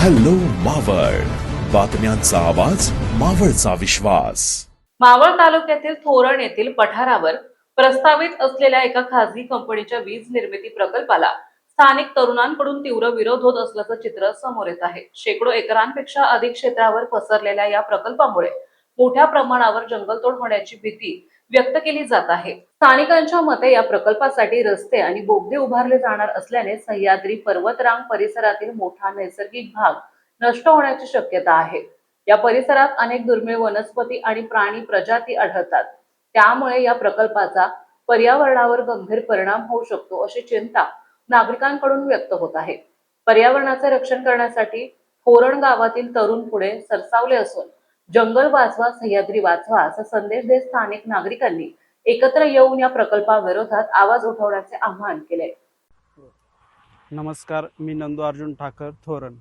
Hello Maval, बातम्यांचा आवाज, मावळचा विश्वास. मावळ तालुक्यातील थोरण येथील पठारावर प्रस्तावित असलेल्या एका खासगी कंपनीच्या वीज निर्मिती प्रकल्पाला स्थानिक तरुणांकडून तीव्र विरोध होत असल्याचं चित्र समोर येत आहे. शेकडो एकरांपेक्षा अधिक क्षेत्रावर पसरलेल्या या प्रकल्पामुळे मोठ्या प्रमाणावर जंगलतोड होण्याची भीती व्यक्त केली जात आहे. स्थानिकांच्या मते या प्रकल्पासाठी रस्ते आणि बोगदे उभारले जाणार असल्याने सह्याद्री पर्वतरांग परिसरातील मोठा नैसर्गिक भाग नष्ट होण्याची शक्यता आहे. या परिसरात अनेक दुर्मिळ वनस्पती आणि प्राणी प्रजाती आढळतात. त्यामुळे या प्रकल्पाचा पर्यावरणावर गंभीर परिणाम होऊ शकतो अशी चिंता नागरिकांकडून व्यक्त होत आहे. पर्यावरणाचे रक्षण करण्यासाठी थोरण गावातील तरुण पुढे सरसावले असून जंगल वाचवा, सह्याद्री वाचवा असा संदेश देत स्थानिक नागरिकांनी एकत्र येऊन या प्रकल्पाविरोधात आवाज उठवण्याचे आवाहन केले. नमस्कार, मी नंदू अर्जुन ठाकर, थोरण.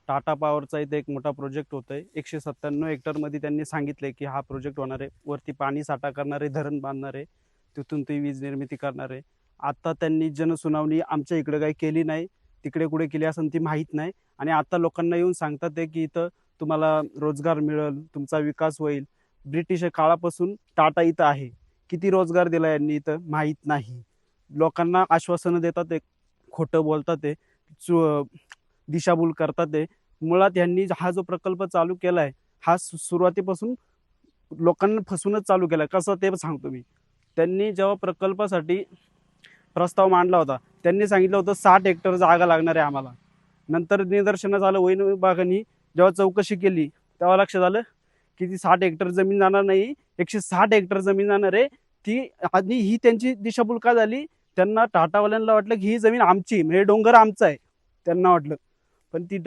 टाटा पॉवरचा इथे एक मोठा प्रोजेक्ट होतोय. 197 हेक्टरमध्ये त्यांनी सांगितले की हा प्रोजेक्ट होणार आहे. वरती पाणी साठा करणार आहे, धरण बांधणार आहे, तिथून ती वीज निर्मिती करणार आहे. आता त्यांनी जनसुनावणी आमच्या इकडे काही केली नाही, तिकडे कुठे केली असेल ती माहीत नाही. आणि आता लोकांना येऊन सांगतात ते की इथं तुम्हाला रोजगार मिळेल, तुमचा विकास होईल. ब्रिटिश काळापासून टाटा इथं आहे. किती रोजगार दिला यांनी इथं माहीत नाही. लोकांना आश्वासनं देतात, ते खोटं बोलतात, ते दिशाभूल करतात. ते मुळात यांनी हा जो प्रकल्प चालू केला आहे हा सुरुवातीपासून लोकांना फसवूनच चालू केला. कसं ते सांगतो मी. त्यांनी जेव्हा प्रकल्पासाठी प्रस्ताव मांडला होता त्यांनी सांगितलं होतं 60 हेक्टर जागा लागणार आहे आम्हाला. नंतर निदर्शनास आलं, वन विभागाने जेव्हा चौकशी केली तेव्हा लक्षात आलं की ती 60 हेक्टर जमीन जाणार नाही, 160 हेक्टर जमीन जाणार आहे. ती आणि ही त्यांची दिशाभूल का झाली? त्यांना टाटावाल्यांना वाटलं की ही जमीन आमची, म्हणजे डोंगर आमचा आहे त्यांना वाटलं. पण ती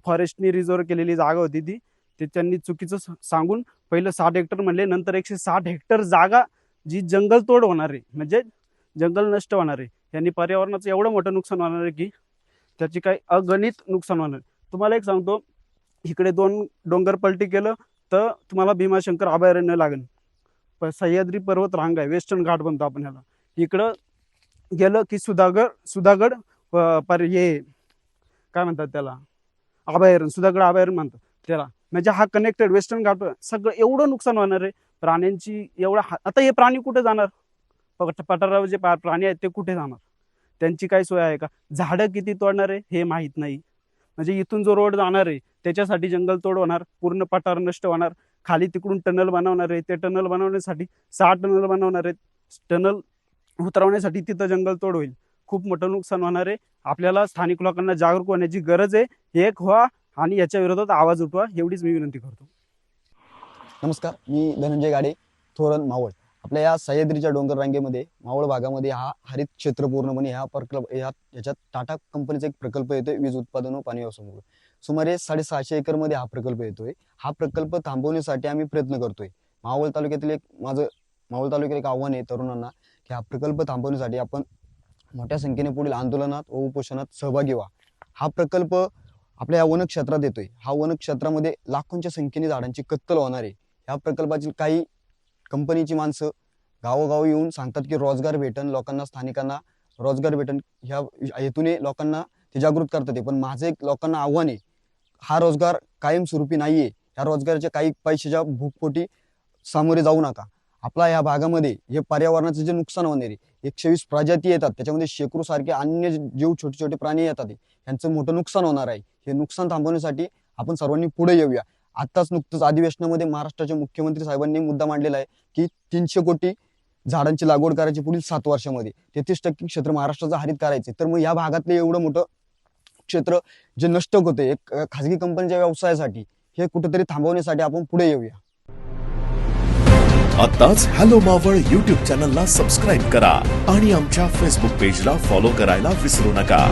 फॉरेस्टनी रिझर्व केलेली जागा होती ती. ते त्यांनी चुकीचं सांगून पहिलं 60 हेक्टर म्हणले, नंतर 160 हेक्टर जागा जी जंगलतोड होणार आहे, म्हणजे जंगल नष्ट होणार आहे. यांनी पर्यावरणाचं एवढं मोठं नुकसान होणार आहे की त्याची काही अगणित नुकसान होणार. तुम्हाला एक सांगतो, इकडे 2 डोंगर पलटी केलं तर तुम्हाला भीमाशंकर अभयारण्य लागेल. सह्याद्री पर्वत रांग आहे, वेस्टर्न घाट बनतो आपण ह्याला. इकडं गेलं की सुधागड हे काय म्हणतात त्याला, अभयारण्य, सुधागड अभयारण्य म्हणतात त्याला. म्हणजे हा कनेक्टेड वेस्टर्न घाट. सगळं एवढं नुकसान होणार आहे प्राण्यांची. आता हे प्राणी कुठे जाणार? पठारावर जे प्राणी आहेत ते कुठे जाणार? त्यांची काय सोय आहे का? झाडं किती तोडणार आहे हे माहीत नाही. म्हणजे इथून जो रोड जाणार आहे त्याच्यासाठी जंगल तोड होणार, पूर्ण पठार नष्ट होणार. खाली तिकडून टनल बनवणार आहे, ते टनल बनवण्यासाठी 6 टनल बनवणार आहेत. टनल उतरवण्यासाठी तिथं जंगल तोड होईल. खूप मोठं नुकसान होणार आहे. आपल्याला स्थानिक लोकांना जागरूक होण्याची गरज आहे. एक व्हा आणि याच्या विरोधात आवाज उठवा, एवढीच मी विनंती करतो. नमस्कार, मी धनंजय गाडे, थोरण, मावळ. आपल्या या सह्याद्रीच्या डोंगर रांगेमध्ये मावळ भागामध्ये हा हरित क्षेत्र पूर्णपणे याच्यात टाटा कंपनीचा एक प्रकल्प येतोय, वीज उत्पादन व पाणी व्यवस्थापन. सुमारे 650 एकरमध्ये हा प्रकल्प येतोय. हा प्रकल्प थांबवण्यासाठी आम्ही प्रयत्न करतोय. मावळ तालुक्यात एक आव्हान आहे तरुणांना की हा प्रकल्प थांबवण्यासाठी आपण मोठ्या संख्येने पुढील आंदोलनात व उपोषणात सहभागी व्हा. हा प्रकल्प आपल्या या वनक्षेत्रात येतोय. हा वनक्षेत्रामध्ये लाखोंच्या संख्येने झाडांची कत्तल होणार आहे. या प्रकल्पातील काही कंपनीची माणसं गावोगावी येऊन सांगतात की रोजगार भेटन, लोकांना, स्थानिकांना रोजगार भेटन, ह्या हेतूने लोकांना ते जागृत करतात. पण माझं एक लोकांना आव्हान आहे, हा रोजगार कायमस्वरूपी नाहीये. या रोजगाराच्या काही पैशाच्या भूकपोटी सामोरे जाऊ नका. आपला या भागामध्ये हे पर्यावरणाचं जे नुकसान होणार आहे, 120 प्रजाती येतात, त्याच्यामध्ये शेकडो सारखे अन्य जीव, छोटे छोटे प्राणी येतात, यांचं मोठं नुकसान होणार आहे. हे नुकसान थांबवण्यासाठी आपण सर्वांनी पुढे येऊया. आत्ताच नुकतंच अधिवेशनामध्ये महाराष्ट्राचे मुख्यमंत्री साहेबांनी मुद्दा मांडलेला आहे की 300 कोटी झाडांची लागवड करायची पुढील 7 वर्षामध्ये. 33% क्षेत्र महाराष्ट्राचं हरित करायचे. तर मग या भागातले एवढं मोठं क्षेत्र जे नष्ट होते एक खाजगी कंपनीच्या व्यवसायासाठी, हे कुठेतरी थांबवण्यासाठी आपण पुढे येऊया. आताच हॅलो मावळ YouTube चॅनलला सबस्क्राईब करा आणि आमच्या फेसबुक पेजला फॉलो करायला विसरू नका.